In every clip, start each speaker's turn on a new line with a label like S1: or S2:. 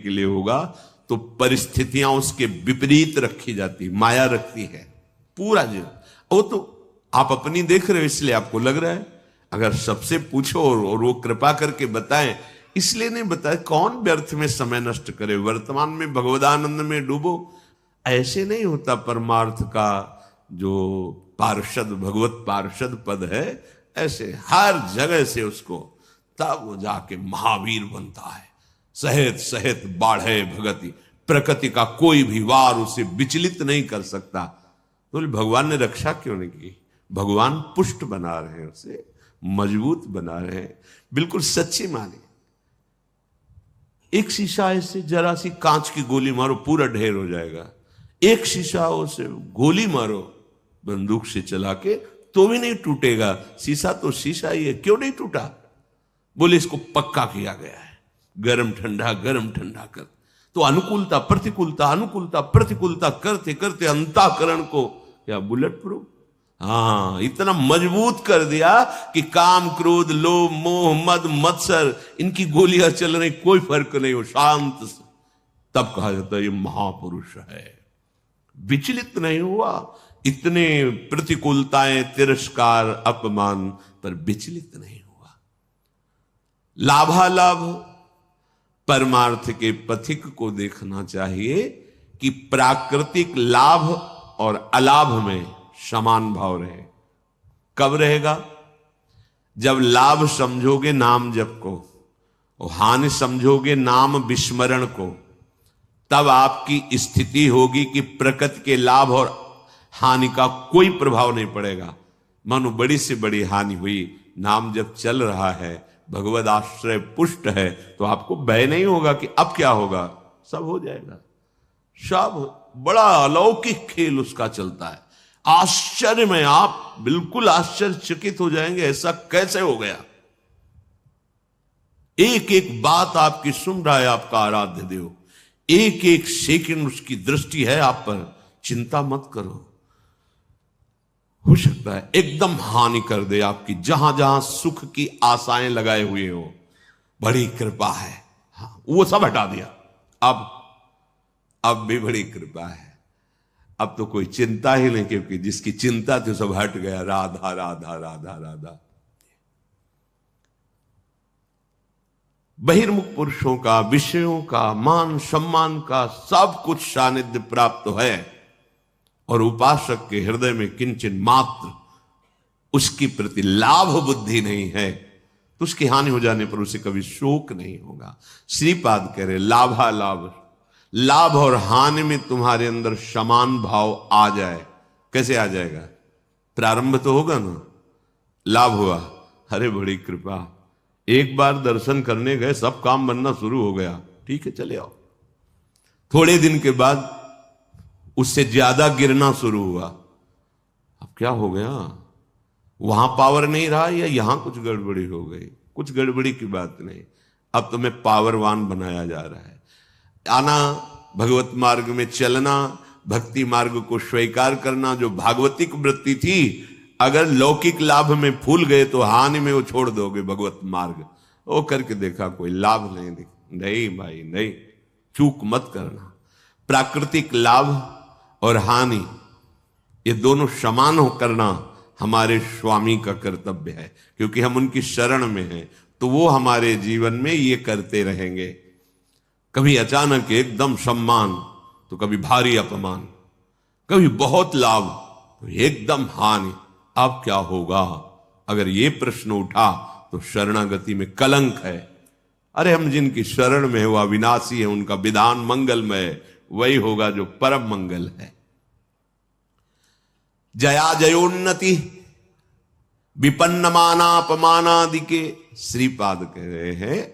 S1: के लिए होगा तो परिस्थितियां उसके विपरीत रखी जाती, माया रखती है पूरा जीवन। वो तो आप अपनी देख रहे हो इसलिए आपको लग रहा है, अगर सबसे पूछो और वो कृपा करके बताएं, इसलिए नहीं बताए। कौन व्यर्थ में समय नष्ट करे, वर्तमान में भगवदानंद में डूबो। ऐसे नहीं होता परमार्थ का जो पार्षद, भगवत पार्षद पद है, ऐसे हर जगह से उसको, तब वो जाके महावीर बनता है। सहेत सहेत बाढ़े भगति, प्रकृति का कोई भी वार उसे विचलित नहीं कर सकता। तो भगवान ने रक्षा क्यों नहीं की? भगवान पुष्ट बना रहे हैं, उसे मजबूत बना रहे हैं। बिल्कुल सच्ची माने, एक शीशा ऐसे जरा सी कांच की गोली मारो पूरा ढेर हो जाएगा। एक शीशा उसे गोली मारो बंदूक से चला के तो भी नहीं टूटेगा। शीशा तो शीशा ही है, क्यों नहीं टूटा? बोले इसको पक्का किया गया है, गरम ठंडा कर। तो अनुकूलता प्रतिकूलता, अनुकूलता प्रतिकूलता करते करते अंतःकरण को क्या बुलेट प्रूफ, हाँ, इतना मजबूत कर दिया कि काम क्रोध लोभ मोह मद मत्सर इनकी गोलियां चल रही, कोई फर्क नहीं हो, शांत। तब कहा जाता है ये महापुरुष है, विचलित नहीं हुआ। इतने प्रतिकूलताएं, तिरस्कार, अपमान पर विचलित नहीं हुआ। लाभालाभ, परमार्थ के पथिक को देखना चाहिए कि प्राकृतिक लाभ और अलाभ में समान भाव रहे। कब रहेगा? जब लाभ समझोगे नाम जप को और हानि समझोगे नाम विस्मरण को, तब आपकी स्थिति होगी कि प्रकृति के लाभ और हानि का कोई प्रभाव नहीं पड़ेगा। मानो बड़ी से बड़ी हानि हुई, नाम जब चल रहा है, भगवद आश्रय पुष्ट है, तो आपको भय नहीं होगा कि अब क्या होगा, सब हो जाएगा। सब बड़ा अलौकिक खेल उसका चलता है। आश्चर्य में आप बिल्कुल आश्चर्यचकित हो जाएंगे, ऐसा कैसे हो गया। एक एक बात आपकी सुन रहा है आपका आराध्य देव, एक एक सेकंड उसकी दृष्टि है आप पर। चिंता मत करो, हो सकता है एकदम हानि कर दे आपकी, जहां जहां सुख की आशाएं लगाए हुए हो। बड़ी कृपा है, हाँ, वो सब हटा दिया। अब भी बड़ी कृपा है, अब तो कोई चिंता ही नहीं, क्योंकि जिसकी चिंता थी सब हट गया। राधा राधा राधा राधा। बहिर्मुख पुरुषों का, विषयों का, मान सम्मान का सब कुछ सानिध्य प्राप्त है, और उपासक के हृदय में किंचन मात्र उसकी प्रति लाभ बुद्धि नहीं है, तो उसकी हानि हो जाने पर उसे कभी शोक नहीं होगा। श्रीपाद कह रहे लाभालाभ, लाभ और हानि में तुम्हारे अंदर समान भाव आ जाए। कैसे आ जाएगा? प्रारंभ तो होगा ना, लाभ हुआ, अरे बड़ी कृपा, एक बार दर्शन करने गए, सब काम बनना शुरू हो गया, ठीक है चले आओ। थोड़े दिन के बाद उससे ज्यादा गिरना शुरू हुआ। अब क्या हो गया? वहां पावर नहीं रहा या यहां कुछ गड़बड़ी हो गई? कुछ गड़बड़ी की बात नहीं, अब तुम्हें पावरवान बनाया जा रहा है। आना, भगवत मार्ग में चलना, भक्ति मार्ग को स्वीकार करना, जो भागवतिक वृत्ति थी, अगर लौकिक लाभ में फूल गए तो हानि में वो छोड़ दोगे भगवत मार्ग। वो करके देखा, कोई लाभ नहीं भाई नहीं, चूक मत करना। प्राकृतिक लाभ और हानि ये दोनों समान हो करना हमारे स्वामी का कर्तव्य है, क्योंकि हम उनकी शरण में हैं, तो वो हमारे जीवन में ये करते रहेंगे। कभी अचानक एकदम सम्मान तो कभी भारी अपमान, कभी बहुत लाभ तो एकदम हानि। अब क्या होगा? अगर ये प्रश्न उठा तो शरणागति में कलंक है। अरे हम जिनकी शरण में है वो अविनाशी है, उनका विधान मंगलमय, वही होगा जो परम मंगल है। जया जयोन्नति विपन्न मानापमानादि के श्रीपाद कह रहे हैं,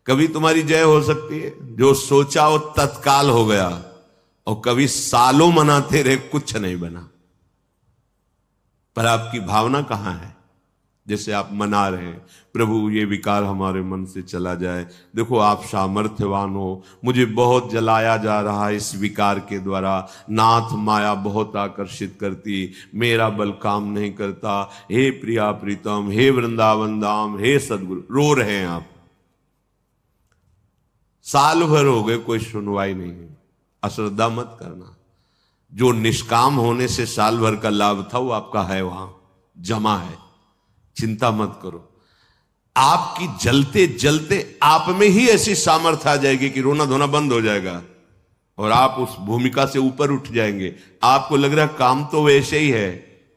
S1: कभी तुम्हारी जय हो सकती है, जो सोचा वो तत्काल हो गया, और कभी सालों मनाते रहे कुछ नहीं बना। पर आपकी भावना कहां है? जैसे आप मना रहे हैं, प्रभु ये विकार हमारे मन से चला जाए, देखो आप सामर्थ्यवान हो, मुझे बहुत जलाया जा रहा है इस विकार के द्वारा, नाथ माया बहुत आकर्षित करती, मेरा बल काम नहीं करता, हे प्रिया प्रीतम, हे वृंदावन धाम, हे सदगुरु। रो रहे हैं आप, साल भर हो गए कोई सुनवाई नहीं है। अश्रद्धा मत करना। जो निष्काम होने से साल भर का लाभ था वो आपका है, वहां जमा है, चिंता मत करो। आपकी जलते जलते आप में ही ऐसी सामर्थ्य आ जाएगी कि रोना धोना बंद हो जाएगा और आप उस भूमिका से ऊपर उठ जाएंगे। आपको लग रहा है काम तो वैसे ही है,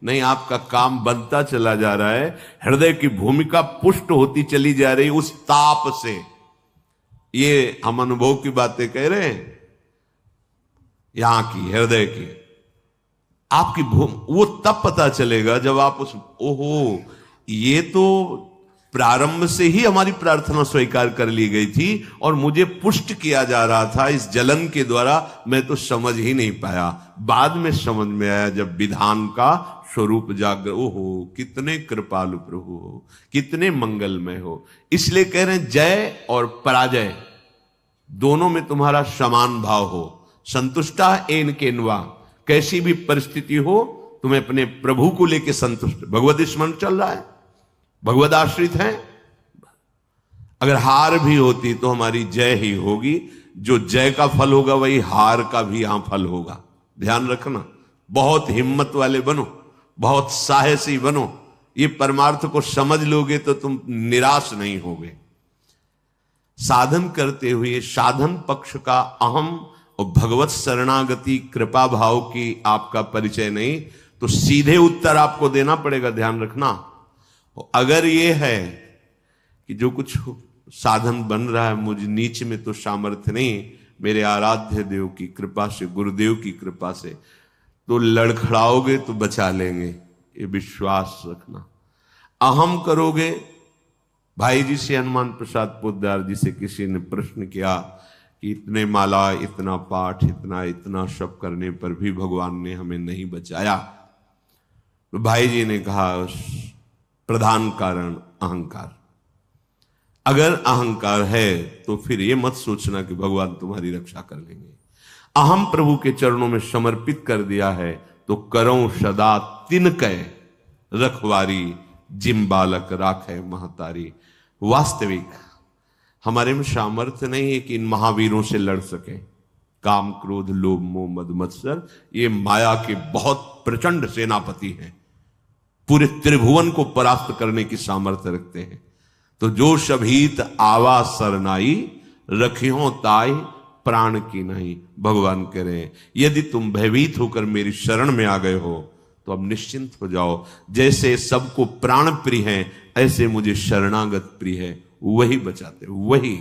S1: नहीं, आपका काम बनता चला जा रहा है। हृदय की भूमिका पुष्ट होती चली जा रही उस ताप से। ये हम अनुभव की बातें कह रहे हैं, यहां की हृदय की आपकी वो तब पता चलेगा जब आप उस ओहो, ये तो प्रारंभ से ही हमारी प्रार्थना स्वीकार कर ली गई थी और मुझे पुष्ट किया जा रहा था इस जलन के द्वारा, मैं तो समझ ही नहीं पाया। बाद में समझ में आया जब विधान का स्वरूप जागर। ओहो, कितने कृपालु प्रभु हो, कितने मंगलमय हो। इसलिए कह रहे हैं जय और पराजय दोनों में तुम्हारा समान भाव हो। संतुष्टा एन केनवा, कैसी भी परिस्थिति हो तुम्हें अपने प्रभु को लेकर संतुष्ट। भगवत स्मरण चल रहा है, भगवत आश्रित हैं। अगर हार भी होती तो हमारी जय ही होगी। जो जय का फल होगा वही हार का भी यहां फल होगा। ध्यान रखना, बहुत हिम्मत वाले बनो, बहुत साहसी बनो। ये परमार्थ को समझ लोगे तो तुम निराश नहीं होगे। साधन करते हुए साधन पक्ष का अहम और भगवत शरणागति कृपा भाव की आपका परिचय नहीं, तो सीधे उत्तर आपको देना पड़ेगा। ध्यान रखना, अगर ये है कि जो कुछ साधन बन रहा है मुझ नीच में तो सामर्थ्य नहीं, मेरे आराध्य देव की कृपा से, गुरुदेव की कृपा से, तो लड़खड़ाओगे तो बचा लेंगे, ये विश्वास रखना। अहम करोगे, भाई जी से, हनुमान प्रसाद पोद्दार जी से किसी ने प्रश्न किया कि इतने माला, इतना पाठ, इतना सब करने पर भी भगवान ने हमें नहीं बचाया। तो भाई जी ने कहा प्रधान कारण अहंकार। अगर अहंकार है तो फिर ये मत सोचना कि भगवान तुम्हारी रक्षा कर लेंगे। अहम प्रभु के चरणों में समर्पित कर दिया है तो करो सदा तिनकै रखवारी, जिम बालक राखे महतारी। वास्तविक हमारे में सामर्थ्य नहीं है कि इन महावीरों से लड़ सके। काम, क्रोध, लोभ, मोह, मद, मत्सर, ये माया के बहुत प्रचंड सेनापति हैं, पूरे त्रिभुवन को परास्त करने की सामर्थ्य रखते हैं। तो जो शभीत आवा सरनाई, रखियो ताई प्राण की नहीं। भगवान कह रहे हैं यदि तुम भयभीत होकर मेरी शरण में आ गए हो तो अब निश्चिंत हो जाओ। जैसे सबको प्राण प्रिय है ऐसे मुझे शरणागत प्रिय है, वही बचाते, वही।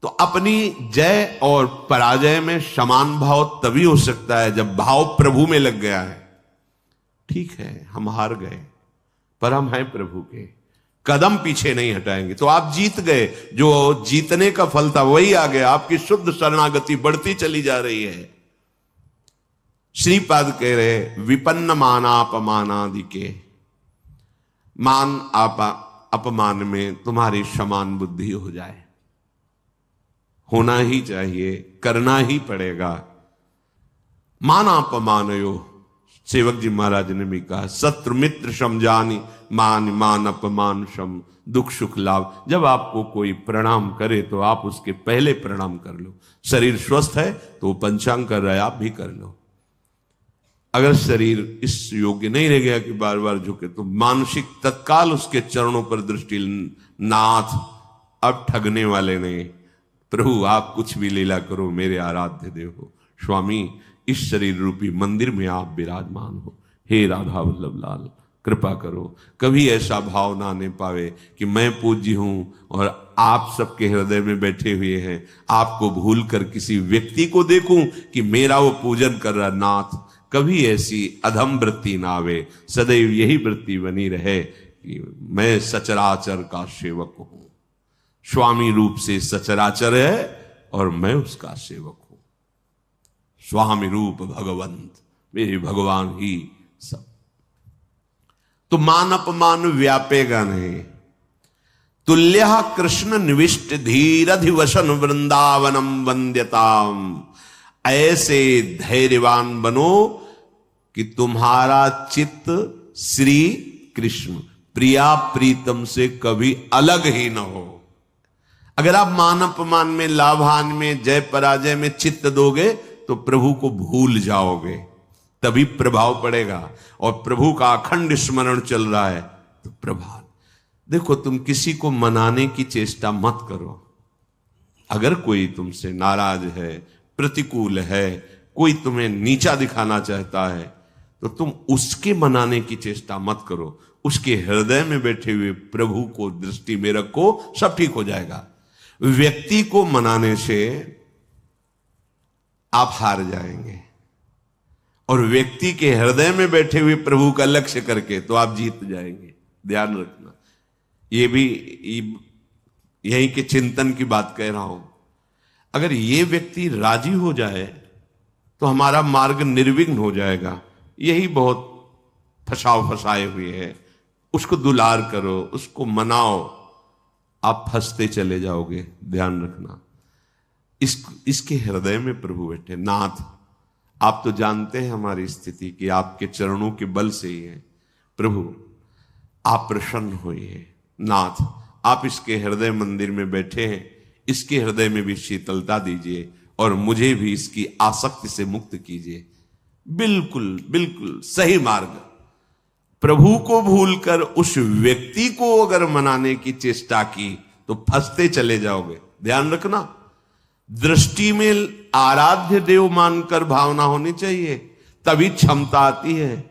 S1: तो अपनी जय और पराजय में समान भाव तभी हो सकता है जब भाव प्रभु में लग गया है। ठीक है, हम हार गए पर हम हैं प्रभु के, कदम पीछे नहीं हटाएंगे। तो आप जीत गए, जो जीतने का फल था वही आ गया। आपकी शुद्ध शरणागति बढ़ती चली जा रही है। श्रीपाद कह रहे विपन्न मानापमानादि के, मान अपमान में तुम्हारी समान बुद्धि हो जाए, होना ही चाहिए, करना ही पड़ेगा। मानापमानयो, सेवक जी महाराज ने भी कहा शत्रु मित्र समझानी, मान मान अपमान सम, दुख सुख लाभ। जब आपको कोई प्रणाम करे तो आप उसके पहले प्रणाम कर लो। शरीर स्वस्थ है तो वो पंचांग कर रहा है, आप भी कर लो। अगर शरीर इस योग्य नहीं रह गया कि बार बार झुके तो मानसिक तत्काल उसके चरणों पर दृष्टि, नाथ अब ठगने वाले नहीं, प्रभु आप कुछ भी लीला करो, मेरे आराध्य देव हो। स्वामी इस शरीर रूपी मंदिर में आप विराजमान हो, हे राधा वल्लभ लाल कृपा करो। कभी ऐसा भाव ना आने पावे कि मैं पूज्य हूं और आप सबके हृदय में बैठे हुए हैं, आपको भूल कर किसी व्यक्ति को देखूं कि मेरा वो पूजन कर रहा। नाथ कभी ऐसी अधम वृत्ति ना आवे, सदैव यही वृत्ति बनी रहे कि मैं सचराचर का सेवक हूं। स्वामी रूप से सचराचर है और मैं उसका सेवक हूं। स्वामी रूप भगवंत, मेरे भगवान ही सब। तो मान अपमान व्यापेगा नहीं। तुल्य कृष्ण निविष्ट धीरधिवसन वृंदावनम वंद्यताम। ऐसे धैर्यवान बनो कि तुम्हारा चित्त श्री कृष्ण प्रिया प्रीतम से कभी अलग ही न हो। अगर आप मान अपमान में, लाभान में, जय पराजय में चित्त दोगे तो प्रभु को भूल जाओगे, तभी प्रभाव पड़ेगा। और प्रभु का अखंड स्मरण चल रहा है तो प्रभाव। देखो, तुम किसी को मनाने की चेष्टा मत करो। अगर कोई तुमसे नाराज है, प्रतिकूल है, कोई तुम्हें नीचा दिखाना चाहता है, तो तुम उसके मनाने की चेष्टा मत करो। उसके हृदय में बैठे हुए प्रभु को दृष्टि में रखो, सब ठीक हो जाएगा। व्यक्ति को मनाने से आप हार जाएंगे, और व्यक्ति के हृदय में बैठे हुए प्रभु का लक्ष्य करके तो आप जीत जाएंगे। ध्यान रखना, ये भी यही के चिंतन की बात कह रहा हूं। अगर ये व्यक्ति राजी हो जाए तो हमारा मार्ग निर्विघ्न हो जाएगा। यही बहुत फंसाए हुए है। उसको दुलार करो, उसको मनाओ, आप फंसते चले जाओगे। ध्यान रखना, इसके हृदय में प्रभु बैठे। नाथ, आप तो जानते हैं हमारी स्थिति कि आपके चरणों के बल से ही है। प्रभु, आप प्रसन्न होइए। नाथ, आप इसके हृदय मंदिर में बैठे हैं, इसके हृदय में भी शीतलता दीजिए और मुझे भी इसकी आसक्ति से मुक्त कीजिए। बिल्कुल बिल्कुल सही मार्ग। प्रभु को भूलकर उस व्यक्ति को अगर मनाने की चेष्टा की तो फंसते चले जाओगे। ध्यान रखना, दृष्टि में आराध्य देव मानकर भावना होनी चाहिए, तभी क्षमता आती है।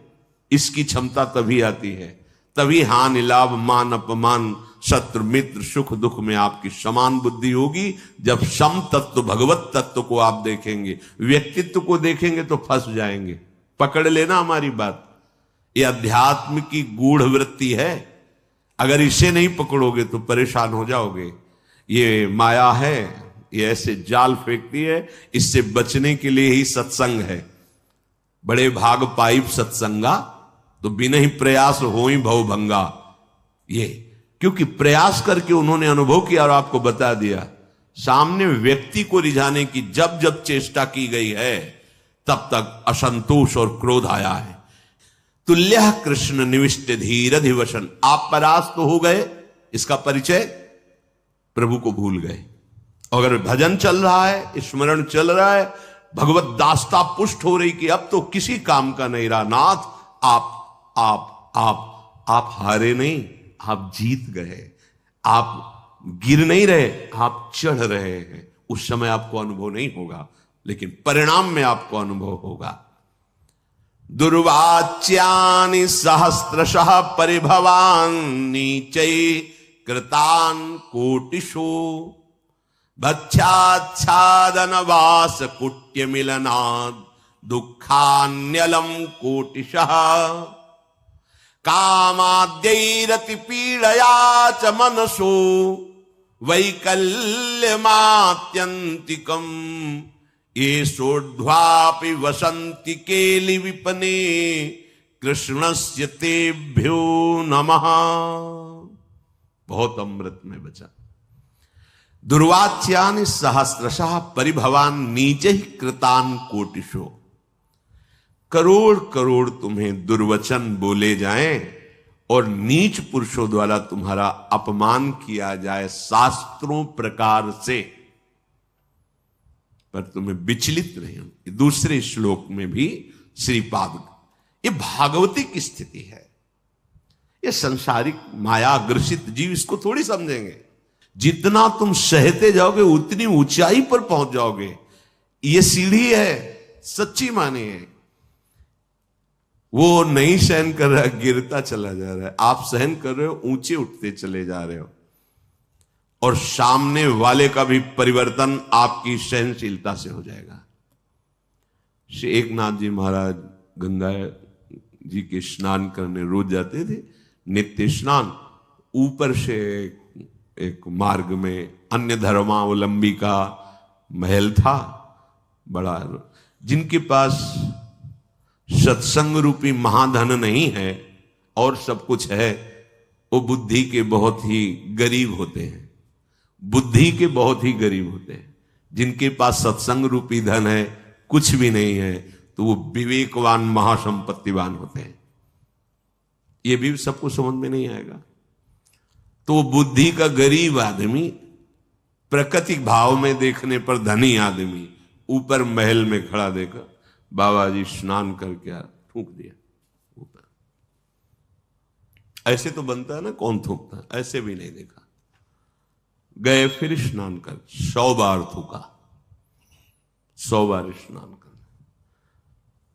S1: इसकी क्षमता तभी आती है, तभी हानि लाभ मान अपमान शत्रु मित्र सुख दुख में आपकी समान बुद्धि होगी। जब सम तत्व भगवत तत्व को आप देखेंगे, व्यक्तित्व को देखेंगे तो फंस जाएंगे। पकड़ लेना हमारी बात, ये अध्यात्म की गूढ़ वृत्ति है। अगर इसे नहीं पकड़ोगे तो परेशान हो जाओगे। ये माया है, ये ऐसे जाल फेंकती है। इससे बचने के लिए ही सत्संग है। बड़े भाग पाइप सत्संगा, तो बिना ही प्रयास हो ही भवभंगा। ये क्योंकि प्रयास करके उन्होंने अनुभव किया और आपको बता दिया। सामने व्यक्ति को रिझाने की जब जब चेष्टा की गई है, तब तक असंतोष और क्रोध आया है। तुल्यः कृष्ण निविष्ट धीर अधिवशन। आप परास्त तो हो गए, इसका परिचय प्रभु को भूल गए। अगर भजन चल रहा है, स्मरण चल रहा है, भगवत दास्ता पुष्ट हो रही कि अब तो किसी काम का नहीं रहा। नाथ, आप हारे नहीं, आप जीत गए। आप गिर नहीं रहे, आप चढ़ रहे हैं। उस समय आपको अनुभव नहीं होगा, लेकिन परिणाम में आपको अनुभव होगा। दुर्वाच्यानि सहस्रशः परिभवान नीचै कृतान कोटिषु भक्षाच्छादन वास कुट्य मिलनाद दुखान्यलम कोटिशः कामाद्यैरति पीड़या च मनसो वैकल्यमात्यन्तिकम् ये सोढ़्वापि वसंति केलि विपने कृष्णस्य तेभ्यो नमः। बहुत अमृत में बचा। दुर्वाच्यानि सहस्रशः परिभवान नीचे कृतान कोटिशो। करोड़ करोड़ तुम्हें दुर्वचन बोले जाएं और नीच पुरुषों द्वारा तुम्हारा अपमान किया जाए शास्त्रों प्रकार से, पर तुम्हें विचलित नहीं हो। दूसरे श्लोक में भी श्रीपाद, ये भागवती की स्थिति है। ये संसारिक माया ग्रसित जीव इसको थोड़ी समझेंगे। जितना तुम सहते जाओगे उतनी ऊंचाई पर पहुंच जाओगे। ये सीढ़ी है, सच्ची माने है। वो नहीं सहन कर रहा, गिरता चला जा रहा है। आप सहन कर रहे हो, ऊंचे उठते चले जा रहे हो। और सामने वाले का भी परिवर्तन आपकी सहनशीलता से हो जाएगा। श्री एकनाथ जी महाराज गंगा जी के स्नान करने रोज जाते थे, नित्य स्नान। ऊपर से एक मार्ग में अन्य धर्मावलंबी का महल था बड़ा। जिनके पास सत्संग रूपी महाधन नहीं है और सब कुछ है, वो बुद्धि के बहुत ही गरीब होते हैं। बुद्धि के बहुत ही गरीब होते हैं। जिनके पास सत्संग रूपी धन है, कुछ भी नहीं है, तो वो विवेकवान महासंपत्तिवान होते हैं। ये भी सबको समझ में नहीं आएगा। तो वो बुद्धि का गरीब आदमी प्रकृति भाव में देखने पर धनी आदमी, ऊपर महल में खड़ा देखा बाबा जी स्नान करके आ, थूक दिया ऊपर। ऐसे तो बनता है ना, कौन थूकता है, ऐसे भी नहीं देखा। गए फिर स्नान कर, 100 बार थूका, 100 बार स्नान कर,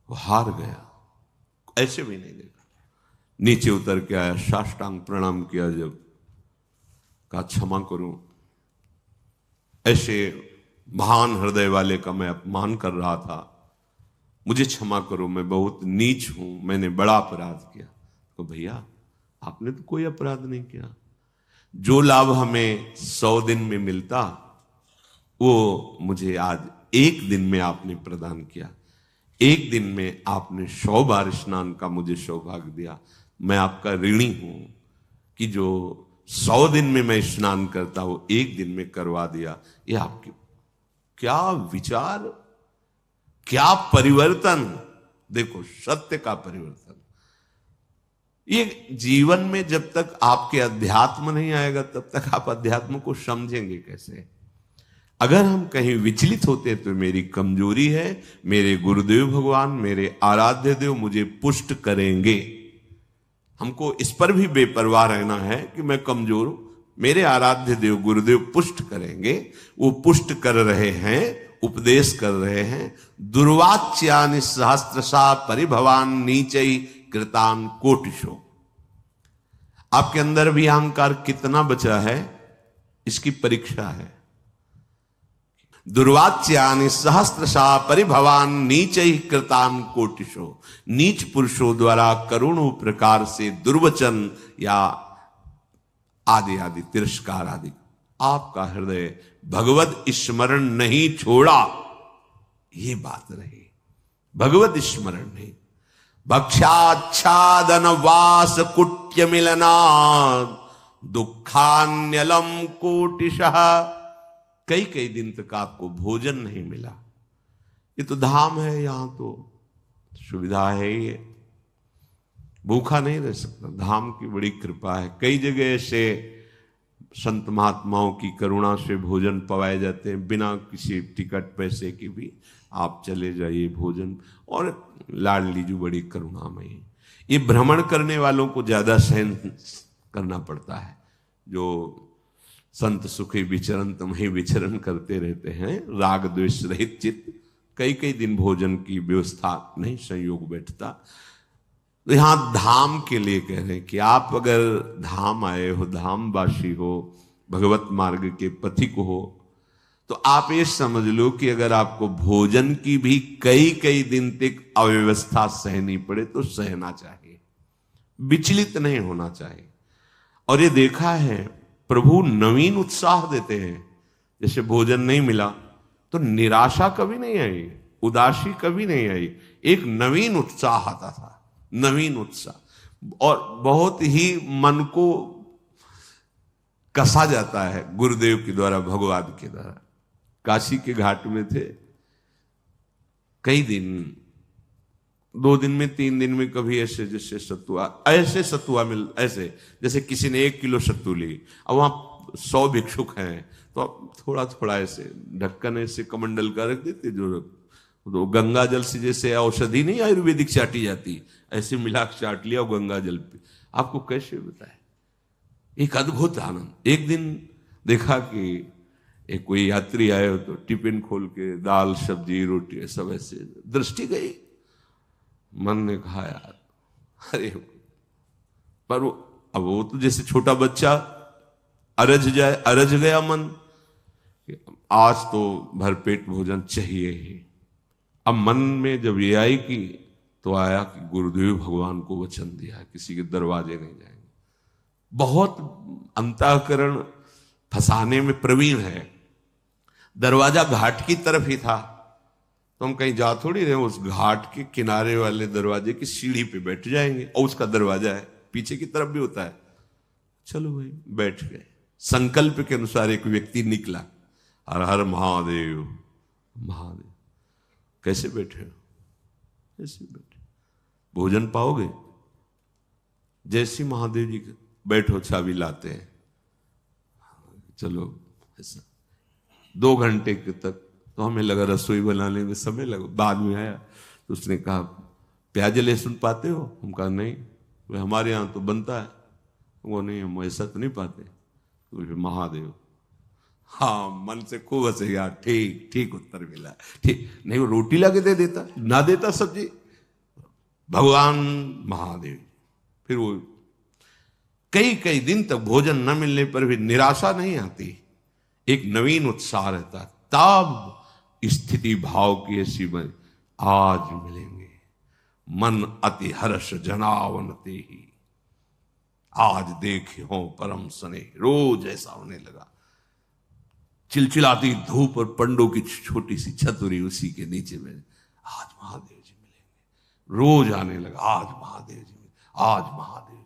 S1: वो हार गया, ऐसे भी नहीं देखा। नीचे उतर के आया, साष्टांग प्रणाम किया, जब कहा क्षमा करूं, ऐसे महान हृदय वाले का मैं अपमान कर रहा था, मुझे क्षमा करो, मैं बहुत नीच हूं, मैंने बड़ा अपराध किया। तो भैया आपने तो कोई अपराध नहीं किया, जो लाभ हमें 100 दिन में मिलता वो मुझे आज 1 दिन में आपने प्रदान किया। 1 दिन में आपने 100 बार स्नान का मुझे सौभाग्य दिया। मैं आपका ऋणी हूं कि जो 100 दिन में मैं स्नान करता वो 1 दिन में करवा दिया। ये आपके क्या विचार, क्या परिवर्तन, देखो सत्य का परिवर्तन। ये जीवन में जब तक आपके अध्यात्म नहीं आएगा तब तक आप अध्यात्म को समझेंगे कैसे। अगर हम कहीं विचलित होते तो मेरी कमजोरी है, मेरे गुरुदेव भगवान, मेरे आराध्य देव मुझे पुष्ट करेंगे। हमको इस पर भी बेपरवाह रहना है कि मैं कमजोर हूं, मेरे आराध्य देव गुरुदेव पुष्ट करेंगे। वो पुष्ट कर रहे हैं, उपदेश कर रहे हैं। दुर्वाच्यानि सहस्त्रशा परिभवान नीचै कृतान कोटिशो। आपके अंदर भी अहंकार कितना बचा है, इसकी परीक्षा है। दुर्वाच्यानि सहस्त्रशा परिभवान नीचै कृतान कोटिशो। नीच पुरुषों द्वारा करोड़ों प्रकार से दुर्वचन या आदि आदि तिरस्कार आदि, आपका हृदय भगवत स्मरण नहीं छोड़ा, ये बात रही। भगवत स्मरण नहीं, भक्षाच्छादन वास कुट्य मिलना दुखान्यलम कोटिशः। कई कई दिन तक आपको भोजन नहीं मिला। ये तो धाम है, यहां तो सुविधा है, ये भूखा नहीं रह सकता। धाम की बड़ी कृपा है। कई जगह से संत महात्माओं की करुणा से भोजन पवाए जाते हैं, बिना किसी टिकट पैसे की भी आप चले जाइए भोजन। और लाडली जी बड़ी करुणामयी। ये भ्रमण करने वालों को ज्यादा सहन करना पड़ता है। जो संत सुखी विचरण तुम्हें विचरण करते रहते हैं, राग द्वेष रहित चित्त, कई कई दिन भोजन की व्यवस्था नहीं संयोग बैठता। तो यहां धाम के लिए कह रहे हैं कि आप अगर धाम आए हो, धामवासी हो, भगवत मार्ग के पथिक हो, तो आप ये समझ लो कि अगर आपको भोजन की भी कई कई दिन तक अव्यवस्था सहनी पड़े तो सहना चाहिए, विचलित नहीं होना चाहिए। और ये देखा है प्रभु नवीन उत्साह देते हैं। जैसे भोजन नहीं मिला तो निराशा कभी नहीं आई, उदासी कभी नहीं आई, एक नवीन उत्साह आता था, नवीन उत्साह। और बहुत ही मन को कसा जाता है गुरुदेव के द्वारा, भगवान के द्वारा। काशी के घाट में थे कई दिन, 2 दिन में 3 दिन में कभी ऐसे जैसे सत्तुआ, ऐसे सत्तुआ मिल, ऐसे जैसे किसी ने 1 किलो सत्तू ली। अब वहां 100 भिक्षुक हैं तो थोड़ा थोड़ा ऐसे ढक्कन ऐसे कमंडल का रख देते, जो तो गंगा जल से जैसे औषधि नहीं आयुर्वेदिक चाटी जाती, ऐसे मिला चाट लिया गंगा जल पे। आपको कैसे बताए, एक अद्भुत आनंद। एक दिन देखा कि एक कोई यात्री आए हो तो टिफिन खोल के दाल सब्जी रोटी सब ऐसे, दृष्टि गई, मन ने कहा यार अरे, पर अब वो तो जैसे छोटा बच्चा अरज जाए, अरज गया मन, आज तो भरपेट भोजन चाहिए ही। अब मन में जब ये आई कि तो आया कि गुरुदेव भगवान को वचन दिया किसी के दरवाजे नहीं जाएंगे। बहुत अंतःकरण फंसाने में प्रवीण है। दरवाजा घाट की तरफ ही था, तो हम कहीं जा थोड़ी रहे, उस घाट के किनारे वाले दरवाजे की सीढ़ी पे बैठ जाएंगे, और उसका दरवाजा है पीछे की तरफ भी होता है। चलो भाई बैठ गए। संकल्प के अनुसार एक व्यक्ति निकला, हर हर महादेव महादेव। कैसे बैठे हो? ऐसे बैठे। भोजन पाओगे? जैसी महादेव जी बैठो, चाबी लाते हैं, चलो ऐसा। 2 घंटे के तक। तो हमें लगा रसोई बनाने में समय लगा। बाद में आया तो उसने कहा प्याज लहसुन पाते हो? हम कहा नहीं। वे हमारे यहाँ तो बनता है। वो नहीं, हम ऐसा तो नहीं पाते। तो फिर महादेव, हाँ मन से खूब हंसे यार, ठीक ठीक उत्तर मिला, ठीक। नहीं वो रोटी ला के दे देता, ना देता सब्जी, भगवान महादेव। फिर वो कई कई दिन तक भोजन न मिलने पर भी निराशा नहीं आती, एक नवीन उत्साह रहता। तब स्थिति भाव की ऐसी में आज मिलेंगे, मन अति हर्ष जनावनते ही, आज देखे हो परम सने। रोज ऐसा होने लगा। चिलचिलाती धूप और पंडों की छोटी सी छतरी, उसी के नीचे में आज महादेव जी मिलेंगे। रोज आने लगा, आज महादेव जी, आज महादेव जी।